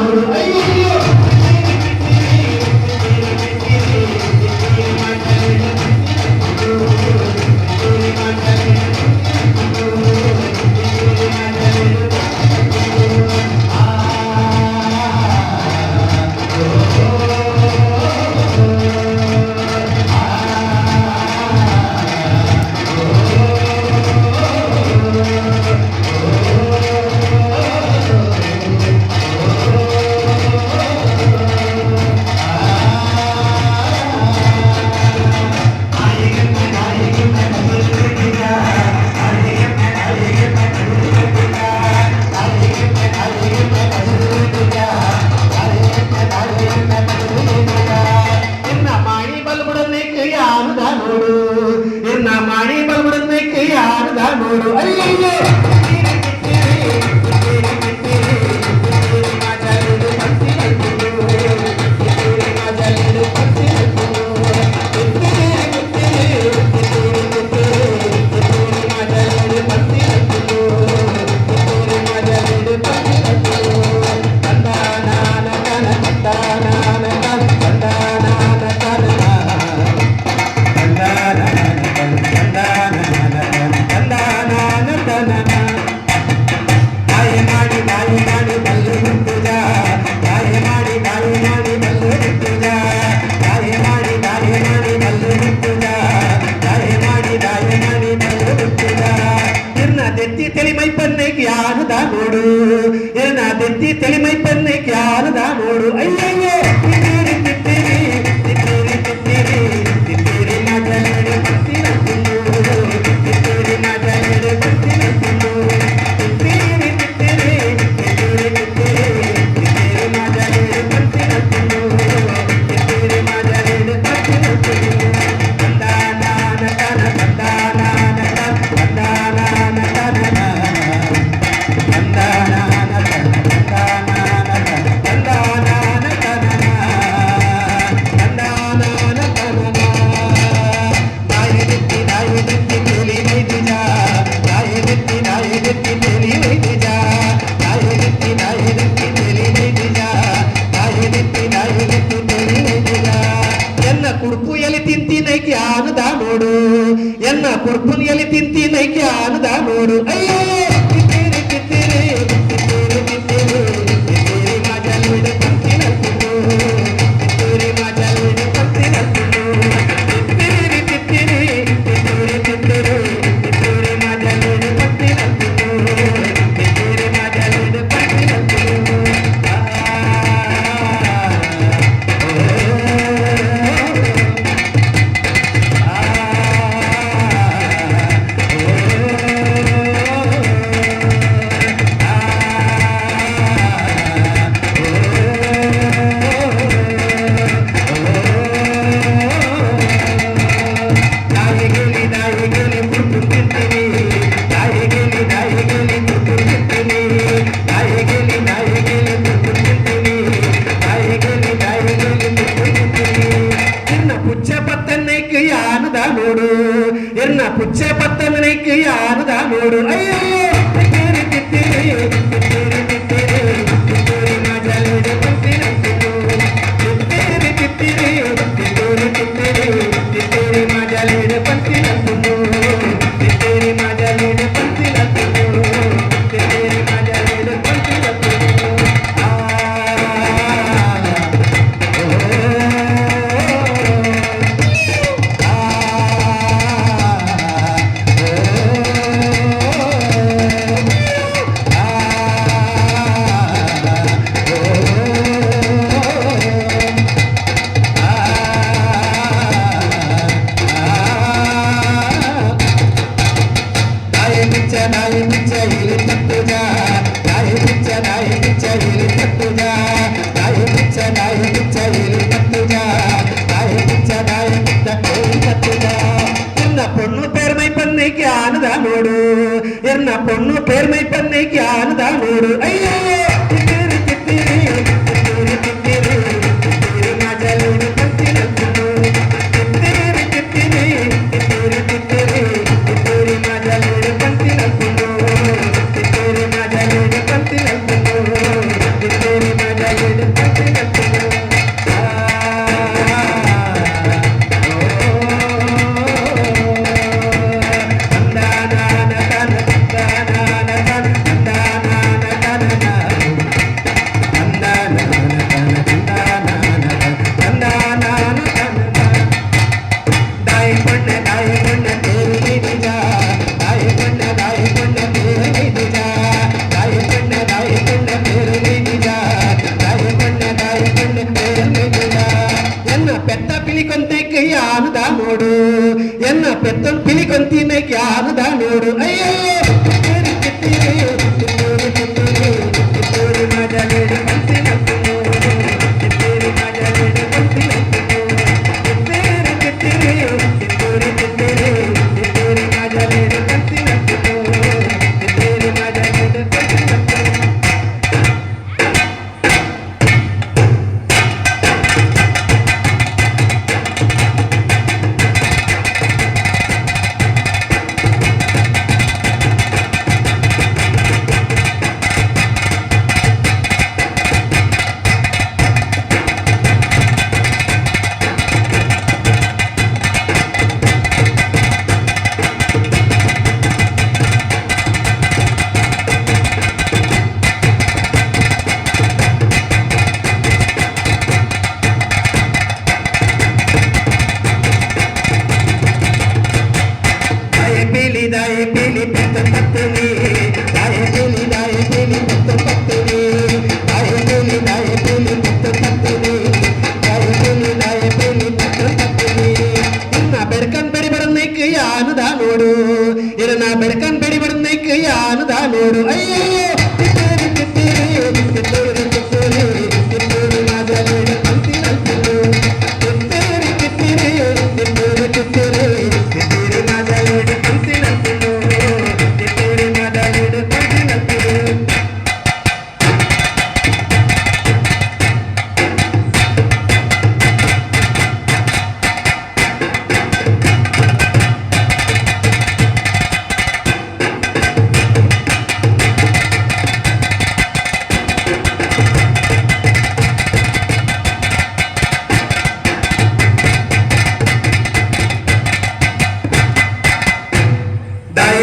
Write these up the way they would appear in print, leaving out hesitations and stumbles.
ನೋಡು ಅಯ್ಯಯ್ಯೋ ಮಾಣಿ ಬಲ್ಬಡಕ್ಕೆ ಯಾರದ ನೋಡು ಅಯ್ಯಯ್ಯೋ తెలిమై పన్నెకి ఆనదా నోడు నా తెత్తి తెలిమై పన్నెకి ఆనదా నోడు అయ్యయ్యో తిత్తిరి తిత్తిరి తిత్తిరి తిత్తిరి తిత్తిరి మాటలేడు పత్తినట్టును తిత్తిరి మాటలేడు పత్తినట్టును తిత్తిరి తిత్తిరి తిత్తిరి తిత్తిరి తిత్తిరి మాటలేడు పత్తినట్టును తిత్తిరి మాటలేడు పత్తినట్టును కందానాన కన కందానాన కందానాన ಕುರ್ಪು ಎಲ್ಲಿ ತಿಂತೀನೈಕೆ ಆನದ ನೋಡು ಎನ್ನ ಕುರ್ಪುನ್ ಎಲ್ಲಿ ತಿಂತೀನೈಕೆ ಆನದ ನೋಡು ಅಯ್ಯೋ ತಿತ್ತೀರಿ ತಿತ್ತೀರಿ ತಿತ್ತೀರಿ ತಿತ್ತೀರಿ ತಿತ್ತೀರಿ ಮಾಜಲ್ವಿಡು ಪಂತಿನತ್ತುನು ತಿತ್ತೀರಿ ಮಾಜಲ್ವಿಡು ಪಂತಿನತ್ತುನು ತಿತ್ತೀರಿ ತಿತ್ತೀರಿ ತಿತ್ತೀರಿ ತಿತ್ತೀರಿ ತಿತ್ತೀರಿ ಮಾಜಲ್ವಿಡು ಪಂತಿನತ್ತುನು ತಿತ್ತೀರಿ ಮಾಜಲ್ವಿಡು ಪಂತಿನತ್ತುನು ನೋಡು ಎನ್ನ ಪುಚ್ಚೆ ಪತ್ತನಕ್ಕೆ ಯಾರದ ನೋಡು ಅಯ್ಯಯ್ಯೋ ತಿತ್ತೀರಿ ತಿತ್ತೀರಿ ತಿತ್ತೀರಿ ತಿತ್ತೀರಿ ತಿತ್ತೀರಿ ಮಾಜಲ್ವಿಡು ಪಂತಿನತ್ತುನು ತಿತ್ತೀರಿ ತಿತ್ತೀರಿ ತಿತ್ತೀರಿ ತಿತ್ತೀರಿ ತಿತ್ತೀರಿ ಮಾಜಲ್ವಿಡು ಪಂತಿನತ್ತುನು ತಿತ್ತೀರಿ ಮಾಜಲ್ವಿಡು ಪಂತಿನತ್ತುನು ತಿತ್ತೀರಿ ಮಾಜಲ್ವಿಡು ಪಂತಿನತ್ತುನು పెద్దలు పిలి కొంతిన జ్ఞాನದ ನೋಡು ಅಯ್ಯೋ दाए पीली पत्तन पत्तनी दाए पीली पत्तन पत्तनी दाए पीली पत्तन पत्तनी दाए पीली पत्तन पत्तनी इरना बेड़कन बेड़ी बड़नेक्कु यानदा नोडु इरना बेड़कन बेड़ी बड़नेक्कु यानदा नोडु अय्यो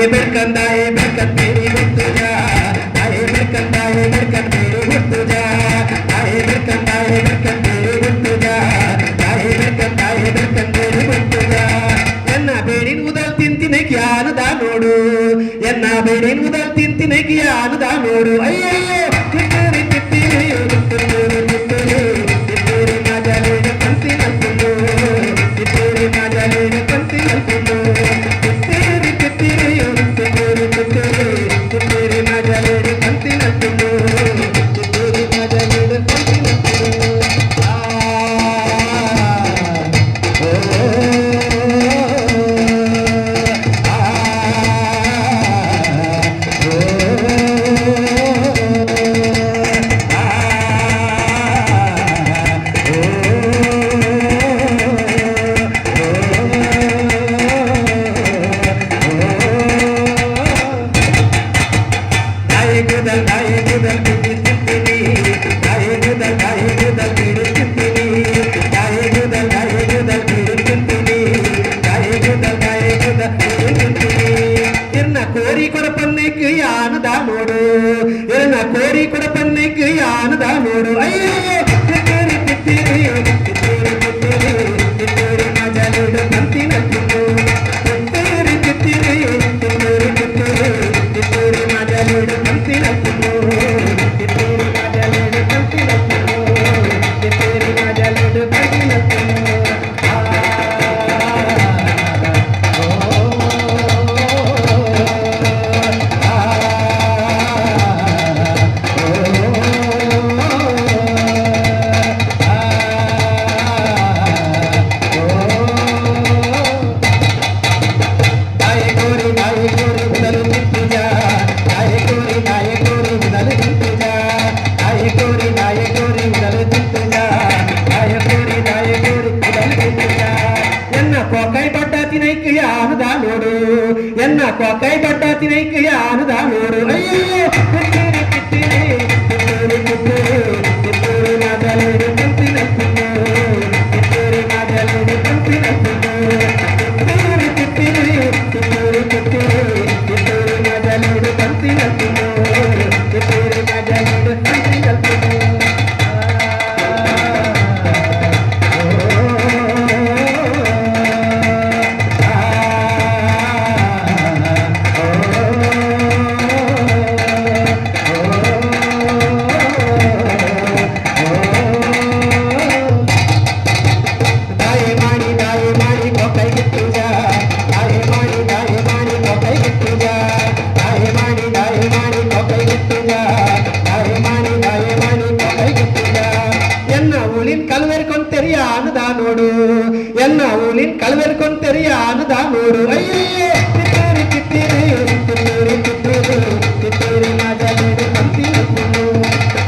बेड़कन तेरी गुट्टू जा दाए बेड़कन तेरी गुट्टू जा दाए बेड़कन तेरी गुट्टू जा दाए बेड़कन तेरी गुट्टू जा ಎನ್ನ ಬೇಡಿನ ಉದಲ್ ತಿಂತಿನೆ ಜ್ಞಾನದ ನೋಡು ಎನ್ನ ಬೇಡಿನ ಉದಲ್ ತಿಂತಿನೆ ಜ್ಞಾನದ ನೋಡು ಅಯ್ಯಯ್ಯೋ ಕಿತ್ತೂರಿ ಕಿತ್ತೂರಿ ಕಿತ್ತೂರಿ ಕಿತ್ತೂರಿ ಕಿತ್ತೂರಿ ಮಾಜಾಲೇನ ಕಂತಿನ ತುಂಡು ಕಿತ್ತೂರಿ ಮಾಜಾಲೇನ ಕಂತಿನ ತುಂಡು ಕಿತ್ತೂರಿ ಕಿತ್ತೂರಿ ಕಿತ್ತೂರಿ ಕಿತ್ತೂರಿ ಕಿತ್ತೂರಿ ಮಾಜಾಲೇನ ಕಂತಿನ ತುಂಡು ಕಿತ್ತೂರಿ ಮಾಜಾಲೇನ ಕಂತಿನ ತುಂಡು ಕೋರಿ ಕೊಡಪನ್ನೆಕ್ಕು ಯಾನದ ನೋಡು ಇರನ ಕೋರಿ ಕೊಡಪನ್ನೆಕ್ಕು ಯಾನದ ನೋಡು ಅಯ್ಯೋ ಕಿತ್ತೂರಿ ಕಿತ್ತೂರಿ ಕಿತ್ತೂರಿ ಕಿತ್ತೂರಿ ಕಿತ್ತೂರಿ ಮಾಜಾಲೇಡು ಕಂತಿನ ತುಂಡು ಕಿತ್ತೂರಿ ಕಿತ್ತೂರಿ ಕಿತ್ತೂರಿ ಕಿತ್ತೂರಿ ಕಿತ್ತೂರಿ ಮಾಜಾಲೇಡು ಕಂತಿನ ತುಂಡು ಕಿತ್ತೂರಿ ಮಾಜಾಲೇಡು ಕಂತಿನ ತುಂಡು ಕಿತ್ತೂರಿ ಮಾಜಾಲೇಡು ಕಂತಿನ ತುಂಡು ನೋಡು ಎನ್ನ ಕೊಕೈ ಬಟ್ಟ ತಿನೈಕ ಯಾನದ ನೋಡು ಅಯ್ಯೋ ಕಿತ್ತೂರಿ ಕಿತ್ತೂರಿ ಕಿತ್ತೂರಿ ಕಿತ್ತೂರಿ ಕಿತ್ತೂರಿ ಮಾಜಾಲೇಡು ಕಂತಿನ ತುಂಡು ಕಿತ್ತೂರಿ ಮಾಜಾಲೇಡು ಕಂತಿನ ತುಂಡು ಕಿತ್ತೂರಿ ಕಿತ್ತೂರಿ ಕಿತ್ತೂರಿ ಕಿತ್ತೂರಿ ಕಿತ್ತೂರಿ ಮಾಜಾಲೇಡು ಕಂತಿನ ತುಂಡು ಕಿತ್ತೂರಿ ಮಾಜಾಲೇಡು ಕಂತಿನ ತುಂಡು Oh ಊಳಿನ ಕಲ್ವೆರ್ಕೊಂತೆರಿಯ ಅನ್ನದ ನೋಡು ಎನ್ನ ಊಳಿನ ಕಲ್ವೆರ್ಕೊಂತೆರಿಯ ಅನ್ನದ ನೋಡು ಅಯ್ಯಯ್ಯೋ ಕಿತ್ತೂರಿ ಕಿತ್ತೂರಿ ಕಿತ್ತೂರಿ ಕಿತ್ತೂರಿ माझ्या लेडे पंती नको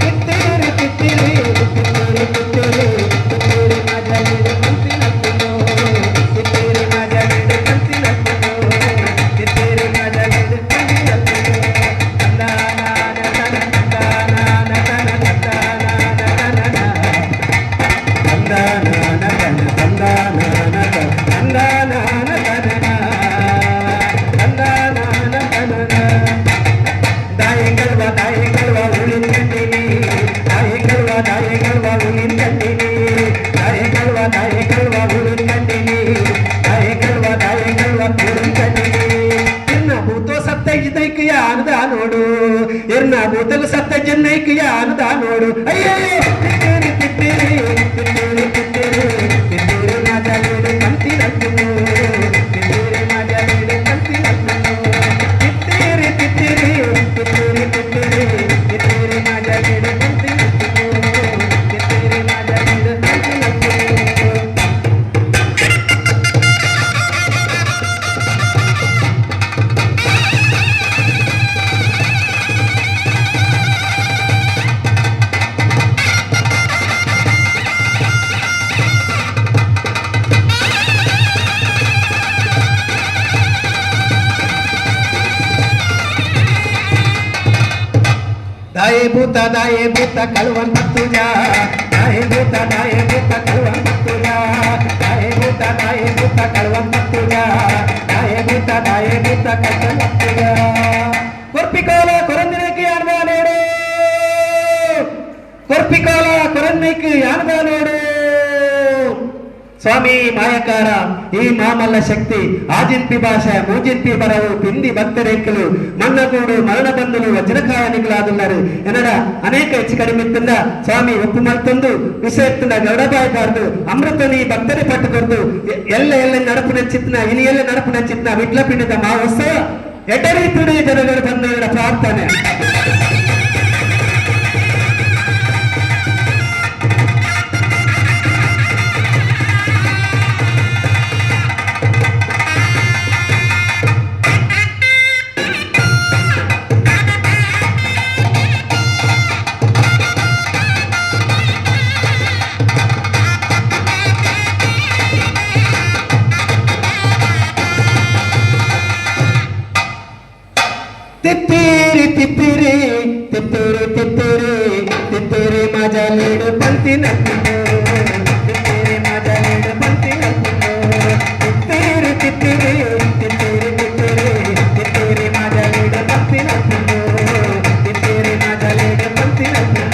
ಕಿತ್ತೂರಿ ಕಿತ್ತೂರಿ ಕಿತ್ತೂರಿ ಕಿತ್ತೂರಿ ಕಿತ್ತೂರಿ माझ्या लेडे पंती नको ಕಿತ್ತೂರಿ माझ्या लेडे पंती नको ಕಿತ್ತೂರಿ माझ्या लेडे पंती नको ನೋಡು ಎರ್ನ ಭೂತಲು ಸತ್ತ ಜನ್ನೈಕಿಯ ಅನ್ನದ ನೋಡು ಅಯ್ಯೋ ಕಿತ್ತೂರಿ ಕಿತ್ತೂರಿ ಕಿತ್ತೂರಿ ಕಿತ್ತೂರಿ ಕಿತ್ತೂರಿ माझ्या लेडे पंती नको ಕಿತ್ತೂರಿ माझ्या लेडे पंती नको ಕಿತ್ತೂರಿ ಕಿತ್ತೂರಿ ಕಿತ್ತೂರಿ ಕಿತ್ತೂರಿ ಕಿತ್ತೂರಿ माझ्या लेडे पंती नको ಕಿತ್ತೂರಿ माझ्या लेडे पंती नको दाये भूता कळवण तुझ्या दाये भूता कळवण तुझ्या दाये भूता कळवण तुझ्या दाये भूता कळवण तुझ्या ಕೊರ್ಪಿಕೋಲ ಕೊರಂದಿನಕ್ಕೆ ಯಾನದ ನೋಡು ಕೊರ್ಪಿಕೋಲ ಕೊರಂದಿನಕ್ಕೆ ಯಾನದ ನೋಡು ಸ್ವಾಮಿ ಮಾಯಕಾರ ಈ ಮಾಮಲ್ಲ ಶಕ್ತಿ ಆಜಿನ್ಪಿ ಭಾಷೆ ಮೂಜಿನ್ಪಿ ಬರವು ಪಿಂದಿ ಭಕ್ತರೇಕಲು ಮನ್ನಗೂಡು ಮರಣ ಬಂಧುಲು ವಜ್ರಕಾಯನಿಗಳಾದುಲ್ಲರು ಎನ್ನಡ ಅನೇಕ ಹೆಚ್ಚು ಕಡಿಮೆತ್ತಿಂದ ಸ್ವಾಮಿ ಒಪ್ಪು ಮತ್ತೊಂದು ವಿಷಯತ್ತಿಂದ ಗೌಡಬಾಯಬಾರ್ದು ಅಮೃತನಿ ಭಕ್ತರಿ ಪಟ್ಟುಕೊರ್ದು ಎಲ್ಲ ನಡಪು ನೆಚ್ಚಿತ್ನ ಇನಿ ಎಲ್ಲ ನಡಪು ನೆಚ್ಚಿತ್ನ ವಿಟ್ಲ ಪಿಂಡದ ಮಹೋತ್ಸವ ಎಟರಿ ತುಡಿ ಜನಗಳು ಬಂದವರ ಪ್ರಾರ್ಥನೆ तित्तीरी तित्तीरी तित्तूरी तित्तूरी तित्तूरी माझ्या लेडे पंती नको तित्तूरी माझ्या लेडे पंती नको तित्तीरी तित्तीरी तित्तूरी तित्तूरी तित्तूरी माझ्या लेडे पंती नको तित्तूरी माझ्या लेडे पंती नको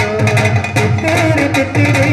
तित्तीरी तित्तीरी